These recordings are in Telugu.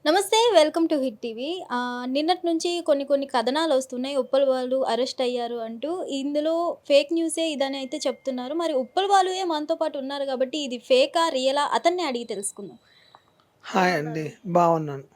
నమస్తే. Welcome to hit TV. నిన్నటి నుంచి కొన్ని కథనాలొస్తున్నాయి. ఉప్పల్ బాలు అరెస్ట్ అయ్యారు అంటూ. ఇందులో ఫేక్ న్యూసే ఇదని అయితే చెప్తున్నారు. మరి ఉప్పల్ బాలుయే మనతో పాటు ఉన్నారు గాబట్టి ఇది ఫేకా? రియలా? అతన్నే అడిగి తెలుసుకుందాం. ఎలా హాయ్ అండి. ఉన్నారు? బాగున్నాను.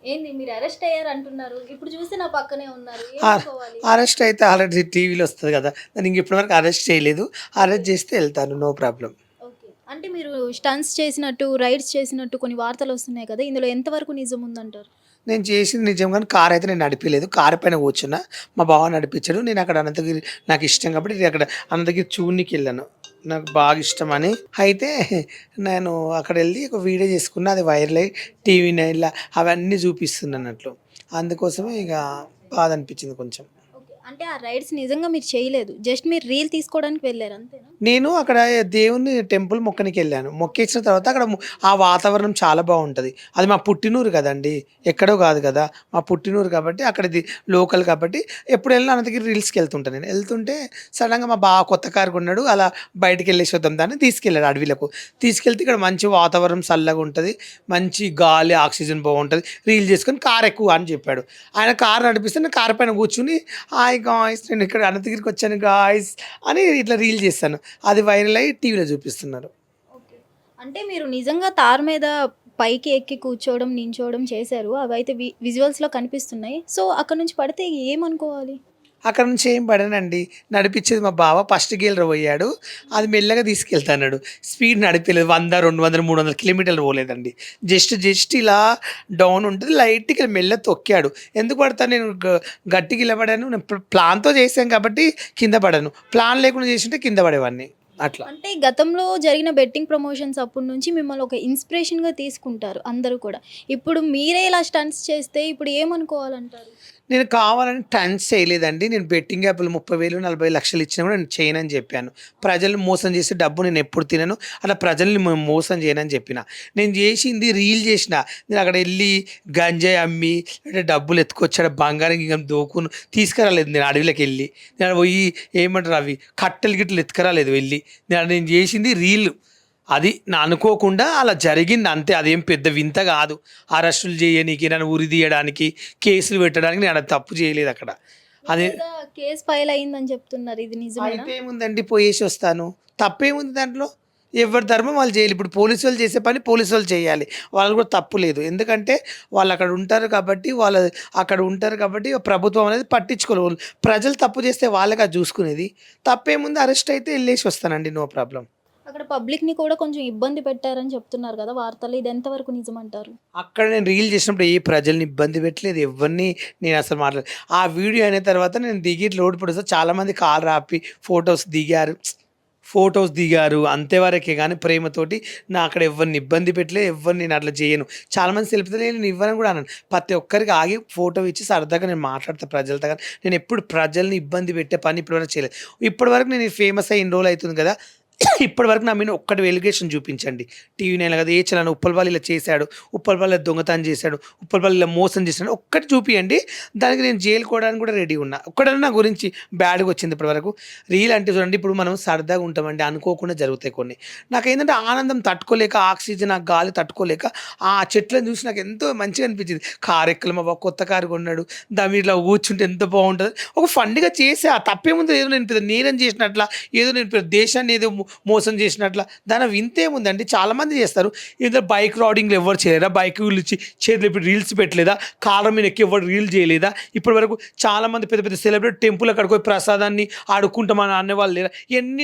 ఏంది మీరు అరెస్ట్ అయ్యారంటున్నారు. ఇప్పుడు చూసి నా పక్కనే ఉన్నారు. ఆర్ ఏమనుకోవాలి? అరెస్ట్ అయితే ఆల్రెడీ టీవీలో వస్తది గదా! నన్ను ఇప్పటి వరకు అరెస్ట్ చేయలేదు. ఓకే. అరెస్ట్ చేస్తే ఎళ్తాను. No problem. ఓకే. అంటే మీరు స్టంట్స్ చేసినట్టు, రైడ్స్ చేసినట్టు కొన్ని వార్తలొస్తున్నాయి కదా! ఇందులో ఎంతవరకు నిజం ఉందంటారు? నేను చేసింది నిజం గాని కారైతే నేను నడిపియలేదు. కారు పైన కూర్చున్నా. మా బావ నడిపించాడు. నేను అక్కడ అనంతగిరి నాకిష్టం కాబట్టి నేను అక్కడ అనంతగిరి చూడనీకెళ్ళాను. నాకు బాగా ఇష్టమని. అయితే నేను అక్కడెళ్ళి ఒక వీడియో చేసుకున్నా. అది వైరల్ అయ్యి టీవీ నైన్‌ల అవన్నీ చూపిస్తుందన్నట్లు. అందుకోసమే ఇగ బాధ అనిపించింది కొంచెం. ఓకే. అంటే ఆ రైడ్స్ నిజంగా మీరు చేయలేదు. జస్ట్ మీరు రీల్ తీసుకోవడానికి వెళ్లారు అంతేనా? నేను అక్కడ దేవుని టెంపుల్ మొక్కనికెళ్ళాను. మొక్కేసిన తర్వాత అక్కడ ఆ వాతావరణం చాలా బావుంటది. అది మా పుట్టినూరు గదండీ! ఎక్కడో గాదు గదా! మా పుట్టినూరు కాబట్టి అక్కడిది లోకల్ కాబట్టి ఎప్పుడెళ్ళినా అనంతగిరి రీల్స్‌కెళ్తుంటా నేను. ఎళ్తుంటే సడెన్‌గా మా బావ కొత్త కారు కొన్నాడు. అలా బయటికెళ్ళేసి వద్దాం దా అని తీసుకెళ్ళాడు అడవిలకు. తీసుకెళ్తే ఇక్కడ మంచి వాతావరణం సల్లగుంటది. మంచి గాలి, ఆక్సిజన్ బావుంటది. రీల్ చేసుకొని కారెక్కు అని జెప్పాడు. ఆయన కారు నడిపిస్తే నేను కారు పైన కూర్చొని హాయ్ గాయ్స్ నేను ఇక్కడ అనంతగిరికొచ్చాను గాయ్స్ అని ఇట్లా రీల్ చేశాను. అది వైరల్ అయ్యి టీవీలో చూపిస్తున్నారు. ఓకే. అంటే మీరు నిజంగా తారు మీద పైకి ఎక్కి కూర్చోవడం, నించోవడం చేశారు. అవైతే విజువల్స్‌లో కనిపిస్తున్నాయి. సో, అక్కడి నుంచి పడితే ఏమనుకోవాలి? అక్కడ నుంచి ఏం పడనండి. నడిపిచ్చేది మా బావ ఫస్ట్ గేర్‌లో పోయాడు. అది మెల్లగా తీసుకెళ్తా అన్నాడు. స్పీడ్ నడిపియలేదు. 100, 200, 300 కిలోమీటర్లు పోలేదండి. జస్ట్ ఇలా డౌన్ ఉంటది. లైట్‌గా మెల్లగా తొక్కాడు. ఎందుకు పడతాను నేను గట్టిగా ఇలా పడాను. నేను ప్లాన్‌తో చేశాం కాబట్టి కింద పడను. ప్లాన్ లేకుండా చేసుంటే కింద పడేవాడిని. అట్లా. అంటే గతంలో జరిగిన బెట్టింగ్ ప్రమోషన్స్ అప్పటి నుంచి మిమ్మల్ని ఒక ఇన్‌స్పిరేషన్‌గా తీసుకుంటారు అందరూ కూడా. ఇప్పుడు మీరే ఇలా స్టంట్స్ చేస్తే ఇప్పుడు ఏమనుకోవాలంటారు? నేను కావాలని టంచ్ చేయలేదండి. నేను బెట్టింగ్ యాప్‌లు 30,000, 40,00,000 ఇచ్చినా కూడా నేను చేయనని జెప్పాను. ప్రజల్ని మోసం చేసే డబ్బు నేనెప్పుడు తినను. అలా ప్రజల్ని మోసం చేయనని జెప్పిన. నేను జేసింది రీల్ జేసిన. నేను అక్కడెళ్ళి గంజాయి అమ్మి, అంటే డబ్బులు ఎత్తుకొచ్చి ఆడ బంగారం గింగారం తీసుకురాలేదు నేను అడవిలోకెళ్ళి. నేను ఆడ పోయి ఏమంటారు అవి కట్టెలు గిట్టలు ఎత్తుకురాలేదు వెళ్ళి. నేను జేసింది రీల్. అది నా అనుకోకుండా అలా జరిగింది అంతే. అదేం పెద్ద వింత గాదు. అరెస్టులు జేయనీకి, నన్ను ఉరి తీయడానికి, కేసులు పెట్టడానికి నేను తప్పు చేయలేదక్కడ. మీ అదే మీద కేస్ ఫైల్ అయిందని చెప్తున్నారు. ఇది నిజమేనా? అయితే ఏముందండి పోయేసొస్తాను. తప్పేముంది దాంట్లో? ఎవరి ధర్మం వాళ్ళు జేయాలి. ఇప్పుడు పోలీసోళ్ళు చేసే పని పోలీసోళ్ళు చేయాలి. వాళ్ళది కూడా తప్పు లేదు. ఎందుకంటే వాళ్ళక్కడ ఉంటారు కాబట్టి, అక్కడ ఉంటారు కాబట్టి ప్రభుత్వం అనేది పట్టించుకోరు. ప్రజలు తప్పు చేస్తే వాళ్ళే కదా జూసుకునేది. తప్పేముంది అరెస్ట్ అయితే ఎళ్ళేసి వస్తానండి. No problem. అక్కడ పబ్లిక్‌ని కూడా కొంచెం ఇబ్బంది పెట్టారని చెప్తున్నారు కదా వార్తలు. ఇది ఎంతవరకు నిజమంటారు? అక్కడ నేను రీల్ చేసినప్పుడు ఏ ప్రజల్ని ఇబ్బంది పెట్టలేదు. ఎవ్వరిని నేనసలు మాట్లాడలేదు. ఆ వీడియో అయిన తర్వాత నేను దిగి రోడ్ పొడిస్తే చాలామంది కారు ఆపి ఫోటోస్ దిగారు. ఫోటోస్ దిగారు. అంతే వరకే గానీ ప్రేమతోటి నా అక్కడ ఎవ్వరిని ఇబ్బంది పెట్టలేదు. ఎవ్వరిని నేను అట్లా చేయను. చాలామంది సెల్ఫీతో నేను ఇవ్వనని కూడా అనను. ప్రతి ఒక్కరికి ఆగి ఫోటో ఇచ్చి సరదాగా నేను మాట్లాడతా ప్రజలతో గాని. నేనెప్పుడు ప్రజల్ని ఇబ్బంది పెట్టే పని ఇప్పటివరకు చేయలేదు. ఇప్పటివరకు నేను ఫేమస్ అయ్యి ఇన్ని రోజులు అయితుంది కదా! ఇప్పటివరకు నా మీద ఒక్కటి ఎలిగేషన్ చూపించండి. టీవీ నైన్‌లో కాదు ఏ ఛానెల్ ఉప్పల్ ఇలా చేశాడు, ఉప్పల్ దొంగతనం చేశాడు, ఉప్పల్ ఇలా మోసం చేశాడు ఒక్కటి చూపియండి. దానికి నేను జైలుకోవడానికి కూడా రెడీ ఉన్నా. ఒక్కడన్నా నా గురించి బ్యాడ్‌గా వచ్చింది ఇప్పటివరకు. రీల్ అంటే చూడండి ఇప్పుడు మనం సరదాగా ఉంటామండి. అనుకోకుండా జరుగుతాయి కొన్ని. నాకేంటంటే ఆనందం తట్టుకోలేక ఆక్సిజన్ ఆ గాలి తట్టుకోలేక ఆ చెట్లను చూసి నాకు ఎంతో మంచిగా అనిపించింది. కారు ఎక్కల మా బావ కొత్త కారు కొన్నాడు. దాని మీద ఇట్లా కూర్చుంటే ఎంత బావుంటది. ఒక ఫన్‌గా చేసా. తప్పేముంది ఏదో నేను పెద్ద నేరం చేసినట్ల, ఏదో నేను పెద్ద దేశాన్ని ఏదో మోసం చేసినట్ల. దాని వింతేముందండి చాలామంది చేస్తారు. ఏదో బైక్ రైడింగ్‌లు ఎవరు చేయలేదా? బైకులు చేతులు ఇప్పుడు రీల్స్ పెట్టలేదా? కాళ్ళ మీద ఎక్కి ఎవరు రీల్ చేయలేదా? ఇప్పటి వరకు చాలామంది పెద్ద పెద్ద సెలబ్రిటీ టెంపుల్ అక్కడికి పోయి ప్రసాదాన్ని ఆడుకుంటామని అనేవాళ్ళు లేరా?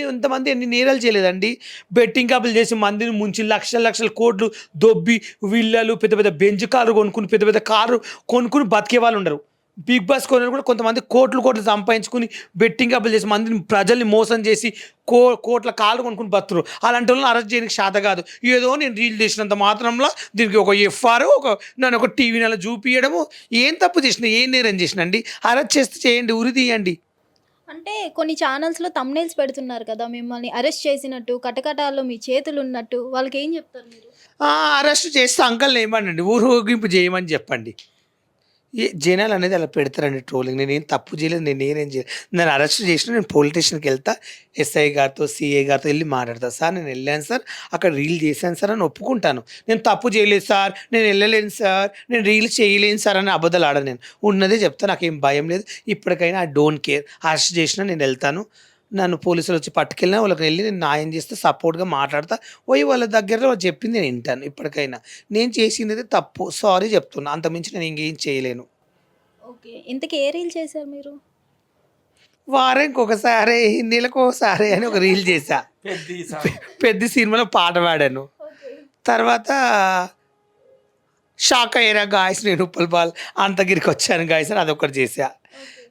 ఎంతమంది ఎన్ని నేరాలు చేయలేదండి. బెట్టింగ్ యాప్‌లు చేసి మందిని ముంచి లక్షల లక్షల కోట్లు దొబ్బి విల్లాలు పెద్ద పెద్ద బెంజ్ కార్లు కొనుక్కొని పెద్ద పెద్ద కారు కొనుక్కొని బతికే వాళ్ళు ఉండరు. బిగ్ బాస్ కొనరు కూడా కొంతమంది కోట్లు సంపాదించుకొని బెట్టింగ్ యాప్‌లు చేసి మందిని ప్రజల్ని మోసం చేసి కోట్ల కార్లు కొనుక్కొని బతుకుతుర్రు. అలాంటోళ్ళని అరెస్ట్ చేయడానికి శాత కాదు. ఏదో నేను రీల్ చేసినంత మాత్రంలో దీనికి ఒక ఎఫ్ఆర్ నన్ను ఒక టీవీ నెల చూపియడము ఏం తప్పు చేసినా, ఏం నేరం చేసినా అండి. అరెస్ట్ చేస్తే చేయండి, ఉరి తీయండి. అంటే కొన్ని ఛానల్స్‌లో థంబ్‌నెయిల్స్ పెడుతున్నారు కదా! మిమ్మల్ని అరెస్ట్ చేసినట్టు, కటకటాల్లో మీ చేతులున్నట్టు. వాళ్ళకేం చెప్తారు మీరు? అరెస్ట్ చేస్తే అంకల్‌ని ఏమనండి ఊరేగింపు చేయమని చెప్పండి. జనాలు అనేది అలా పెడతారండి ట్రోలింగ్. నేనేం తప్పు చేయలేదు, నేనేం చేయలేదు. నన్ను అరెస్ట్ చేసినా నేను పోలీస్ స్టేషన్కి వెళ్తా, ఎస్ఐ గారితో సిఐ గారితో వెళ్ళి మాట్లాడతా. సార్ నేను వెళ్ళాను సార్, అక్కడ రీల్ చేశాను సార్ అని ఒప్పుకుంటాను. నేను తప్పు చేయలేదు సార్, నేను వెళ్ళలేను సార్, నేను రీల్ చేయలేను సార్ అని అబద్ధాలు ఆడను. నేను ఉన్నదే చెప్తా, నాకేం భయం లేదు. ఇప్పటికైనా ఐ డోంట్ కేర్. అరెస్ట్ చేసినా నేను వెళ్తాను. నన్ను పోలీసులు వచ్చి పట్టుకెళ్ళినా వాళ్ళకి వెళ్ళి నేను న్యాయం చేస్తే సపోర్ట్గా మాట్లాడతా. పోయి వాళ్ళ దగ్గరలో వాళ్ళు చెప్పింది నేను వింటాను. ఇప్పటికైనా నేను చేసినది తప్పు, సారీ చెప్తున్నా. అంతమించి నేను ఇంకేం చేయలేను. ఓకే. ఇంతకీ ఏ రీల్ చేశారు మీరు? వారానికి ఒకసారి, నెలకు ఒకసారి అని ఒక రీల్ చేశా. పెద్ద సినిమాలో పాట పాడాను. తర్వాత షాక్ అయ్యారా గాయస్, నేను ఉప్పల్ బాల్ అంతగిరికి వచ్చాను గాయస్ అని అదొకటి చేశా.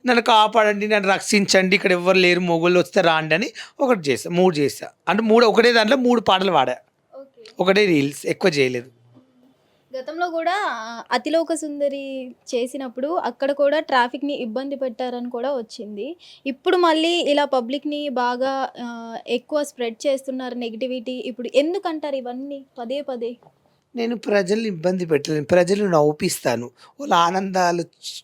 నన్ను కాపాడండి, నన్ను రక్షించండి, ఇక్కడ ఎవరు లేరు, మొగుళ్ళు వస్తే రాండి అని ఒకటి చేశా. 3 చేశా. అంటే 3 ఒకటే దాంట్లో 3 పాటలు పాడా. ఒకటే రీల్స్, ఎక్కువ చేయలేదు. గతంలో కూడా అతిలోక సుందరి చేసినప్పుడు అక్కడ కూడా ట్రాఫిక్‌ని ఇబ్బంది పెట్టారని కూడా వచ్చింది. ఇప్పుడు మళ్ళీ ఇలా పబ్లిక్‌ని బాగా ఎక్కువ స్ప్రెడ్ చేస్తున్నారు నెగటివిటీ. ఇప్పుడు ఎందుకంటారు ఇవన్నీ పదే పదే? నేను ప్రజల్ని ఇబ్బంది పెట్టలేను. ప్రజలను నవ్విస్తాను. వాళ్ళ ఆనందాలు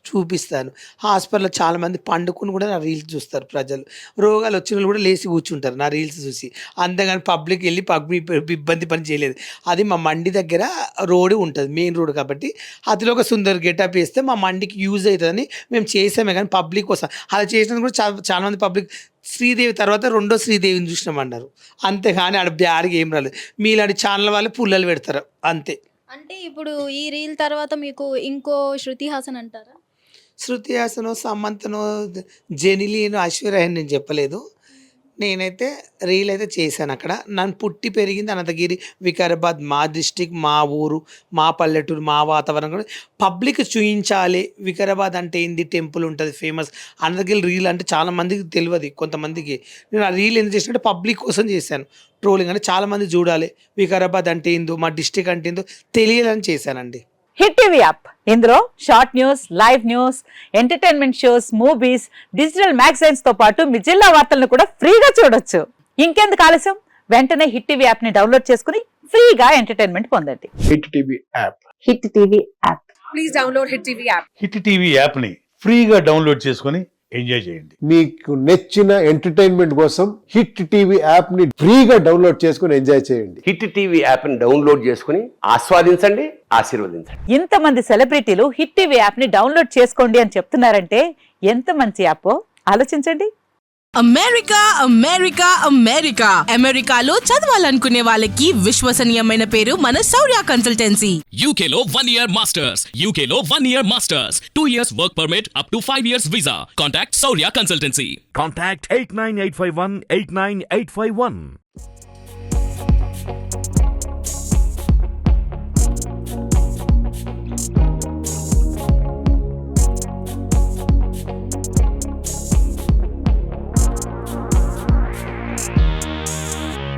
చూపిస్తాను. హాస్పిటల్‌లో చాలామంది పండుకొని కూడా నా రీల్స్ చూస్తారు ప్రజలు. రోగాలు వచ్చినోళ్ళు కూడా లేసి కూర్చుంటారు నా రీల్స్ చూసి. అంతేగాని పబ్లిక్ వెళ్ళి ఇబ్బంది పని చేయలేదు. అది మా మండి దగ్గర రోడ్డు ఉంటది. మెయిన్ రోడ్ కాబట్టి అతిలోక సుందరి గెటప్ ఏస్తే మా మండికి యూజ్ అయితదని మేము చేసామే కానీ పబ్లిక్ కోసం. అలా చేసినందుకు కూడా చాలామంది పబ్లిక్ శ్రీదేవి తర్వాత రెండో శ్రీదేవిని చూసినామన్నారు. అంతేగాని ఆడ బ్యాడ్‌గా ఏం రాలేదు. మీలాంటి ఛానల్ వాళ్ళు పుల్లలు పెడతారు అంతే. అంటే ఇప్పుడు ఈ రీల్ తర్వాత మీకు ఇంకో శృతి హాసన్ అంటారా? శృతి హాసనో, సమంతనో, జెనిలీనో, ఐశ్వర్య అని నేను చెప్పలేదు. నేనైతే రీల్ అయితే చేశాను అక్కడ. నన్ను పుట్టి పెరిగింది అనంతగిరి, వికారాబాద్ మా డిస్ట్రిక్ట్, మా ఊరు, మా పల్లెటూరు, మా వాతావరణం కూడా పబ్లిక్ చూయించాలి. వికారాబాద్ అంటే ఏంది, టెంపుల్ ఉంటుంది ఫేమస్. అనంతగిరి రీల్ అంటే చాలా మందికి తెలియదు కొంతమందికి. నేను ఆ రీల్ ఎందుకు చేసినంటే పబ్లిక్ కోసం చేశాను. ట్రోలింగ్ అంటే చాలామంది చూడాలి, వికారాబాద్ అంటే ఏందో, మా డిస్ట్రిక్ట్ అంటే ఏందో తెలియాలని చేశానండి. హిట్ టీవీ యాప్, ఇందులో short news, live news, entertainment shows, movies, digital magazines తో పాటు మీ జిల్లా వార్తలను కూడా ఫ్రీగా చూడొచ్చు. ఇంకెందుకు ఆలస్యం, వెంటనే హిట్ టీవీ యాప్ ని డౌన్లోడ్ చేసుకుని ఫ్రీగా ఎంటర్టైన్మెంట్ పొందండి. Hit TV app. Hit TV app. Please download hit TV app. Hit TV యాప్ని ఫ్రీగా డౌన్లోడ్ చేసుకొని ఎంజాయ్ చేయండి. మీకు నచ్చిన ఎంటర్టైన్మెంట్ కోసం హిట్ టీవీ యాప్ ని ఫ్రీగా డౌన్లోడ్ చేసుకుని ఎంజాయ్ చేయండి. హిట్ టీవీ యాప్ని డౌన్లోడ్ చేసుకుని ఆస్వాదించండి, ఆశీర్వదించండి. ఇంతమంది సెలబ్రిటీలు హిట్ టీవీ యాప్ ని డౌన్లోడ్ చేసుకోండి అని చెప్తున్నారంటే ఎంత మంచి యాప్ ఆలోచించండి. అమెరికా అమెరికా అమెరికా అమెరికాలో చదవాలనుకునే వాళ్ళకి విశ్వసనీయమైన పేరు మన శౌర్య కన్సల్టెన్సీ. UK లో 1 year masters. UK లో 1 year masters. 2 years work permit up to 5 years visa. Contact Saurya Consultancy. Contact 89851 89851.